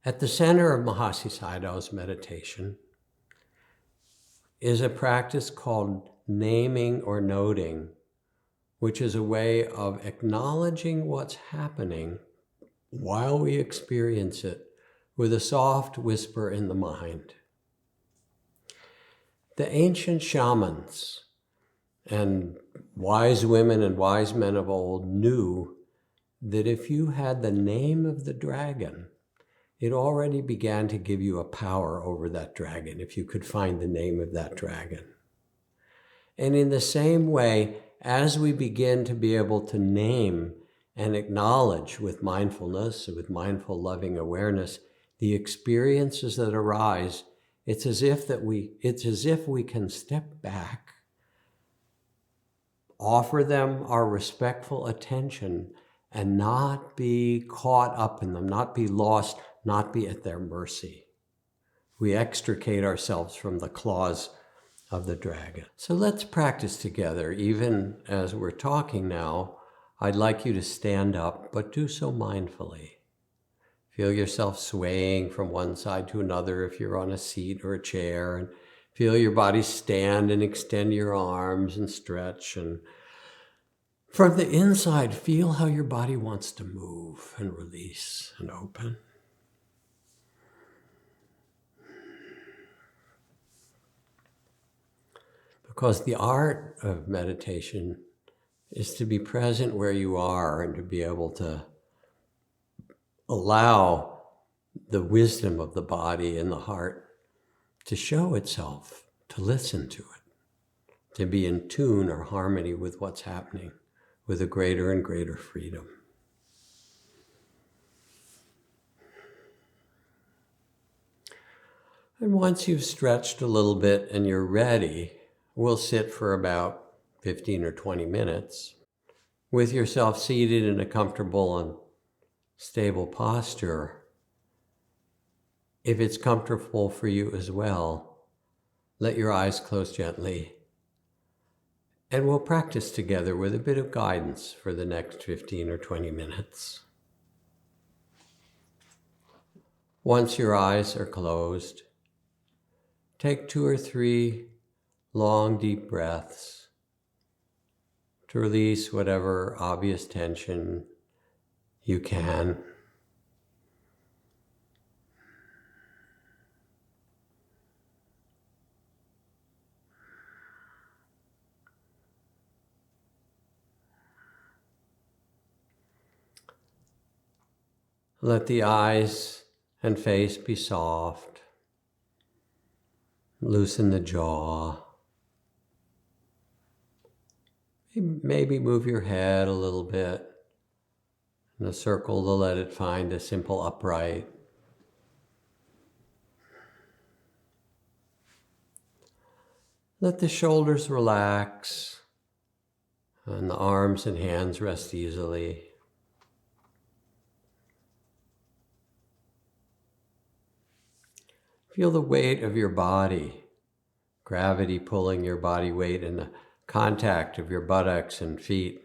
At the center of Mahasi Sayadaw's meditation is a practice called naming or noting, which is a way of acknowledging what's happening while we experience it with a soft whisper in the mind. The ancient shamans and wise women and wise men of old knew that if you had the name of the dragon, it already began to give you a power over that dragon, if you could find the name of that dragon. And in the same way, as we begin to be able to name and acknowledge with mindfulness, with mindful loving awareness, the experiences that arise, it's as if we can step back, offer them our respectful attention, and not be caught up in them, not be lost, not be at their mercy. We extricate ourselves from the claws of the dragon. So let's practice together. Even as we're talking now, I'd like you to stand up, but do so mindfully. Feel yourself swaying from one side to another if you're on a seat or a chair, and feel your body stand and extend your arms and stretch. And from the inside, feel how your body wants to move and release and open. Because the art of meditation is to be present where you are and to be able to allow the wisdom of the body and the heart to show itself, to listen to it, to be in tune or harmony with what's happening with a greater and greater freedom. And once you've stretched a little bit and you're ready, we'll sit for about 15 or 20 minutes with yourself seated in a comfortable and stable posture. If it's comfortable for you as well, let your eyes close gently. And we'll practice together with a bit of guidance for the next 15 or 20 minutes. Once your eyes are closed, take 2 or 3 long, deep breaths to release whatever obvious tension you can. Let the eyes and face be soft. Loosen the jaw. Maybe move your head a little bit in a circle to let it find a simple upright. Let the shoulders relax and the arms and hands rest easily. Feel the weight of your body, gravity pulling your body weight and the contact of your buttocks and feet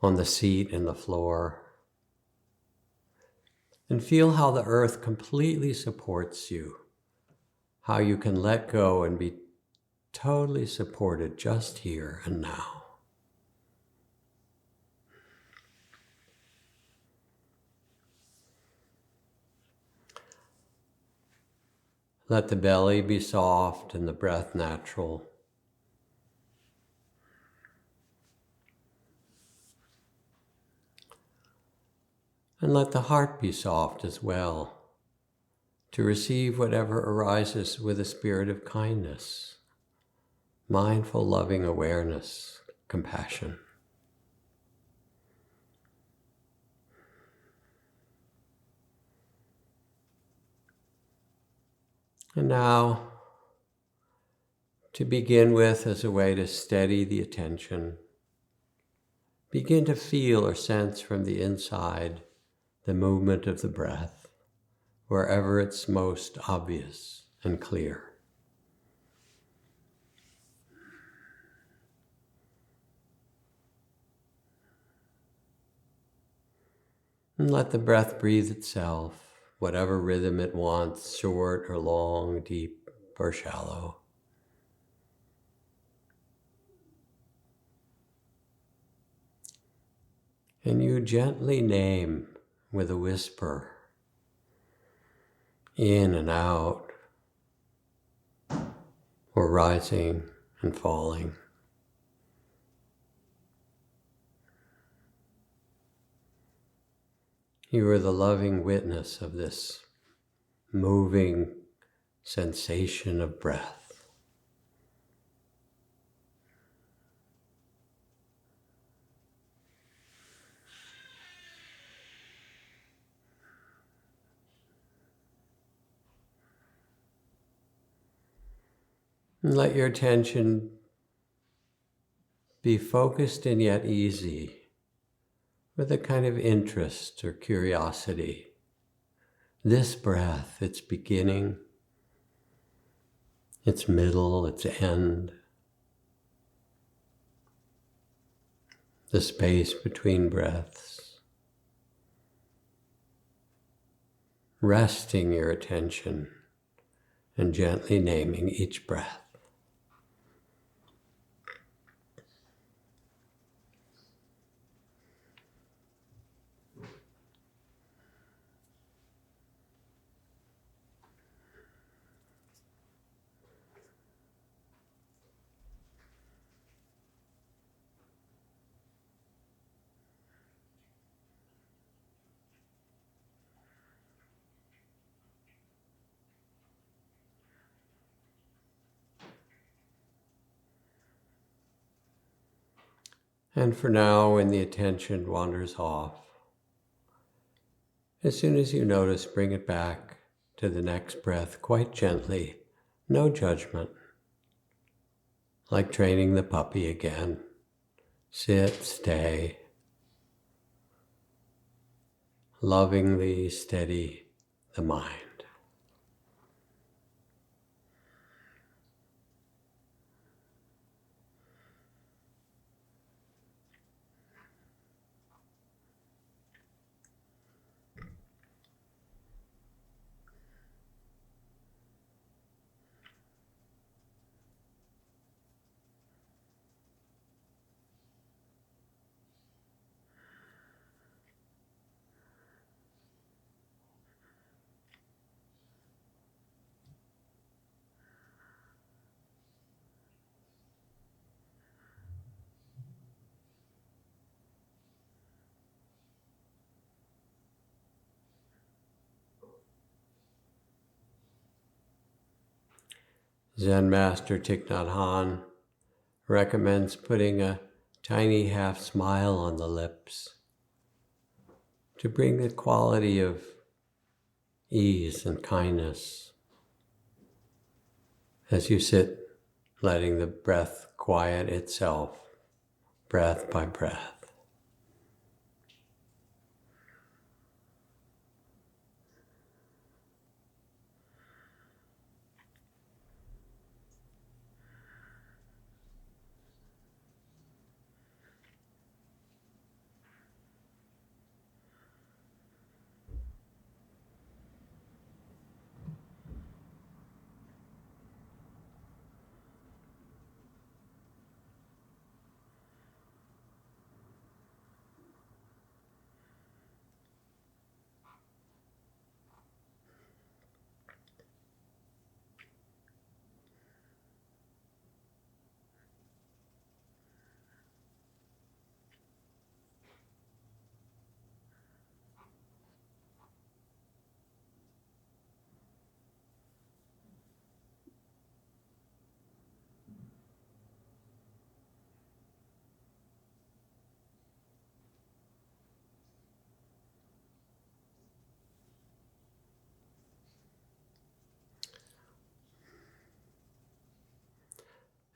on the seat and the floor. And feel how the earth completely supports you, how you can let go and be totally supported just here and now. Let the belly be soft and the breath natural. And let the heart be soft as well, to receive whatever arises with a spirit of kindness, mindful, loving awareness, compassion. And now, to begin with, as a way to steady the attention, begin to feel or sense from the inside the movement of the breath, wherever it's most obvious and clear. And let the breath breathe itself, whatever rhythm it wants, short or long, deep or shallow. And you gently name with a whisper, in and out, or rising and falling. You are the loving witness of this moving sensation of breath. And let your attention be focused and yet easy, with a kind of interest or curiosity. This breath, its beginning, its middle, its end, the space between breaths. Resting your attention and gently naming each breath. And for now, when the attention wanders off, as soon as you notice, bring it back to the next breath quite gently, no judgment, like training the puppy again. Sit, stay, lovingly steady the mind. Zen Master Thich Nhat Hanh recommends putting a tiny half smile on the lips to bring the quality of ease and kindness as you sit, letting the breath quiet itself, breath by breath.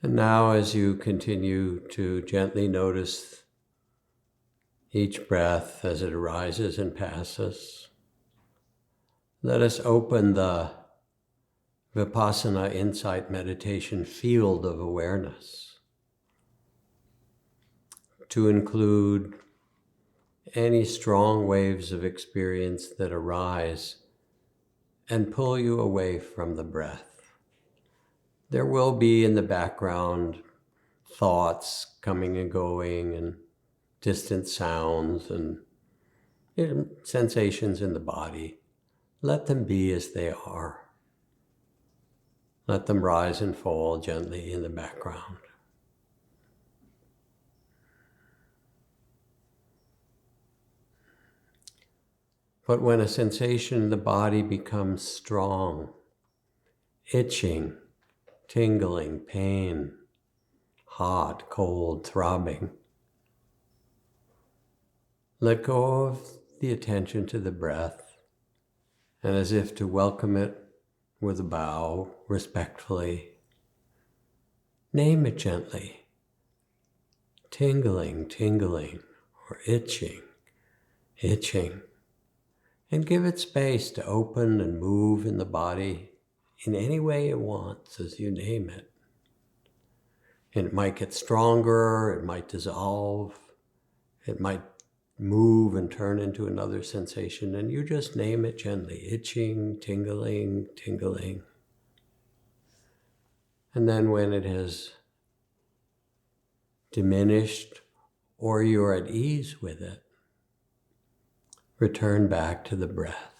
And now, as you continue to gently notice each breath as it arises and passes, let us open the Vipassana insight meditation field of awareness to include any strong waves of experience that arise and pull you away from the breath. There will be in the background thoughts coming and going and distant sounds and sensations in the body. Let them be as they are. Let them rise and fall gently in the background. But when a sensation in the body becomes strong, itching, tingling, pain, hot, cold, throbbing, let go of the attention to the breath, and as if to welcome it with a bow, respectfully, name it gently. Tingling, tingling, or itching, itching. And give it space to open and move in the body in any way it wants as you name it. And it might get stronger, it might dissolve, it might move and turn into another sensation, and you just name it gently, itching, tingling, tingling. And then when it has diminished or you're at ease with it, return back to the breath.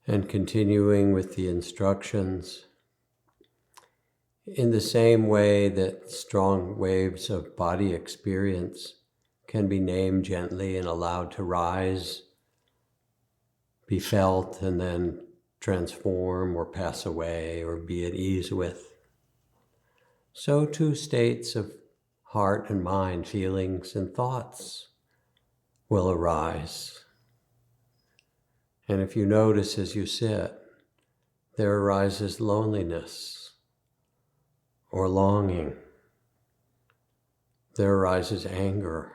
And continuing with the instructions, in the same way that strong waves of body experience can be named gently and allowed to rise, be felt, and then transform or pass away or be at ease with, so too states of heart and mind, feelings and thoughts will arise. And if you notice as you sit, there arises loneliness or longing. There arises anger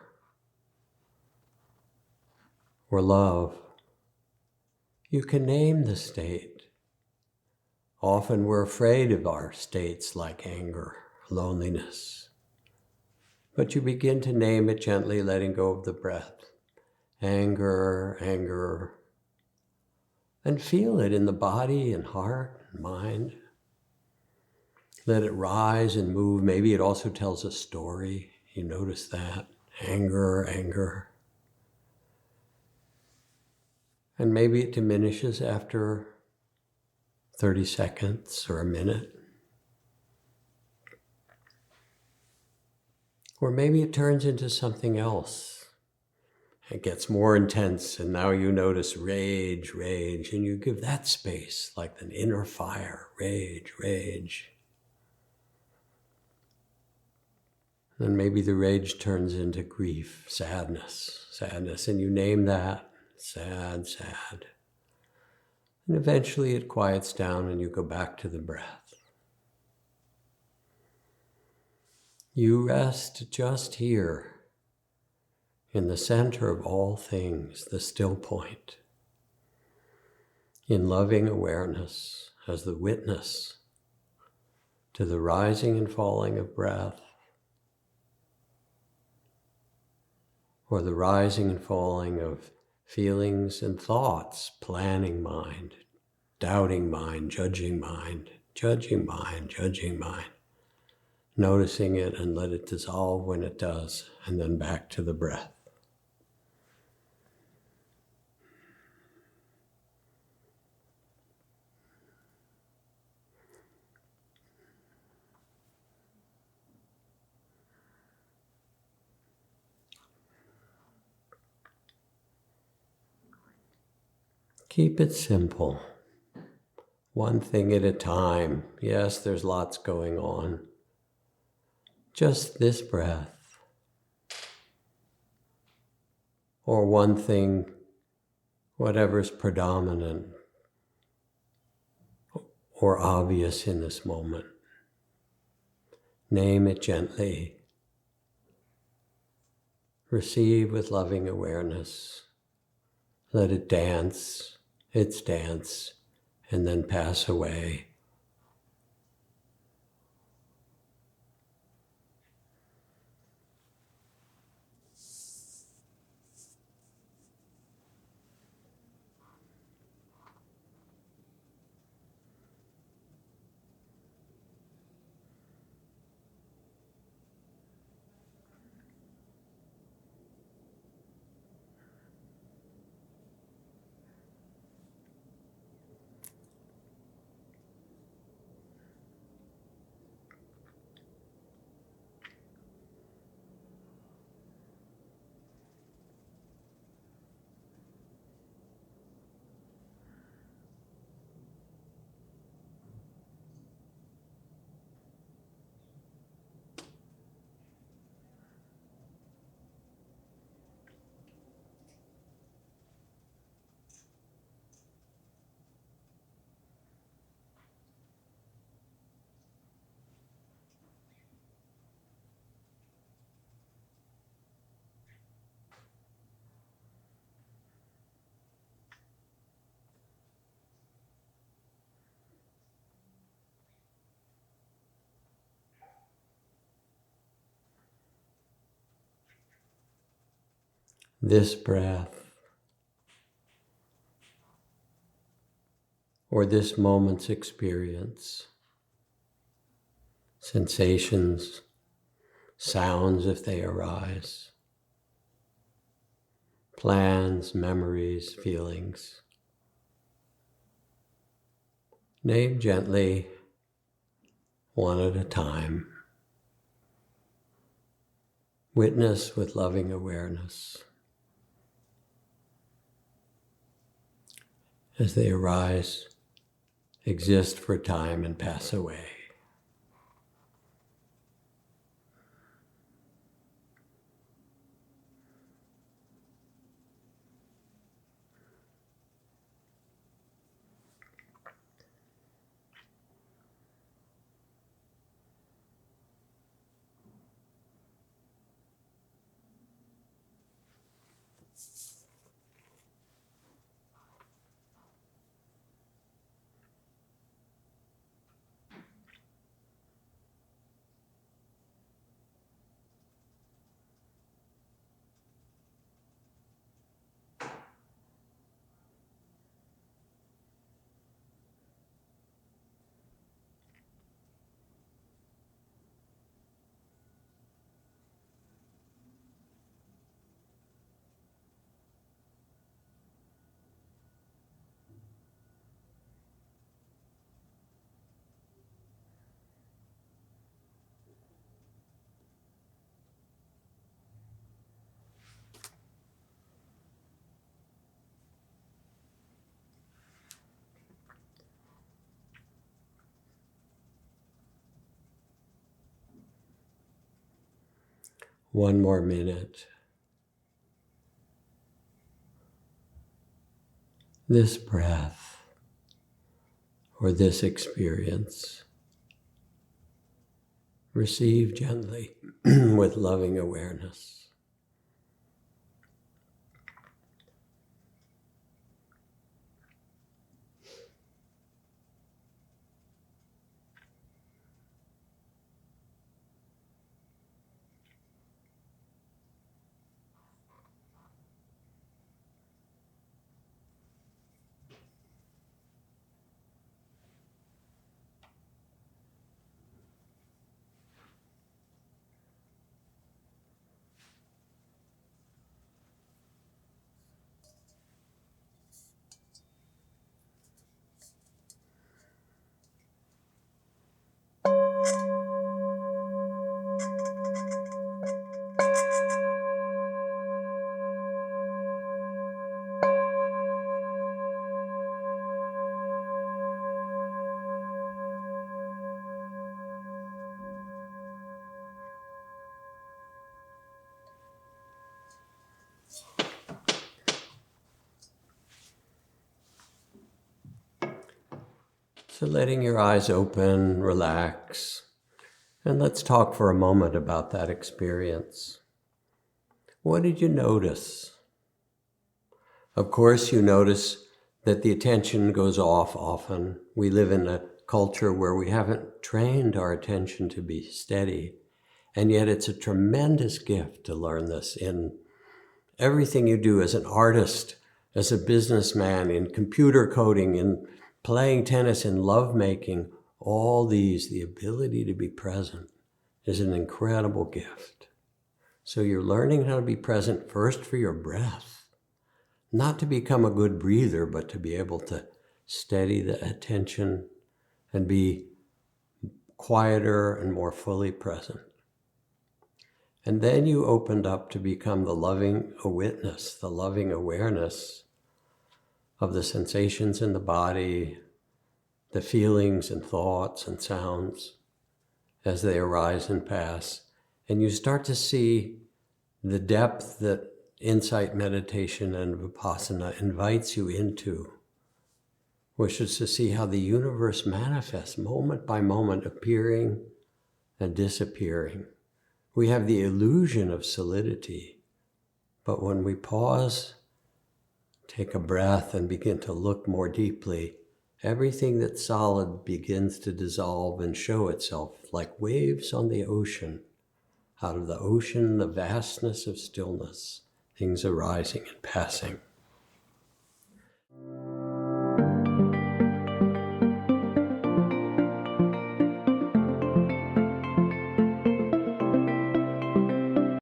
or love. You can name the state. Often we're afraid of our states like anger, loneliness. But you begin to name it gently, letting go of the breath. Anger, anger. And feel it in the body and heart and mind. Let it rise and move. Maybe it also tells a story. You notice that. Anger, anger. And maybe it diminishes after 30 seconds or a minute. Or maybe it turns into something else. It gets more intense, and now you notice rage, rage, and you give that space like an inner fire, rage, rage. And maybe the rage turns into grief, sadness, sadness, and you name that, sad, sad. And eventually it quiets down and you go back to the breath. You rest just here, in the center of all things, the still point, in loving awareness as the witness to the rising and falling of breath, or the rising and falling of feelings and thoughts, planning mind, doubting mind, judging mind, judging mind, judging mind. Noticing it and let it dissolve when it does, and then back to the breath. Keep it simple. One thing at a time. Yes, there's lots going on. Just this breath. Or one thing, whatever's predominant or obvious in this moment. Name it gently. Receive with loving awareness. Let it dance, its dance, and then pass away. This breath, or this moment's experience, sensations, sounds if they arise, plans, memories, feelings. Name gently, one at a time. Witness with loving awareness. As they arise, exist for time and pass away. One more minute. This breath, or this experience, receive gently with loving awareness. So letting your eyes open, relax, and let's talk for a moment about that experience. What did you notice? Of course, you notice that the attention goes off often. We live in a culture where we haven't trained our attention to be steady, and yet it's a tremendous gift to learn this in everything you do as an artist, as a businessman, in computer coding, in playing tennis, in lovemaking. All these, the ability to be present is an incredible gift. So you're learning how to be present first for your breath, not to become a good breather, but to be able to steady the attention and be quieter and more fully present. And then you opened up to become the loving witness, the loving awareness of the sensations in the body, the feelings and thoughts and sounds as they arise and pass. And you start to see the depth that insight meditation and vipassana invites you into, which is to see how the universe manifests moment by moment, appearing and disappearing. We have the illusion of solidity, but when we pause, take a breath, and begin to look more deeply, everything that's solid begins to dissolve and show itself like waves on the ocean. Out of the ocean, the vastness of stillness, things arising and passing.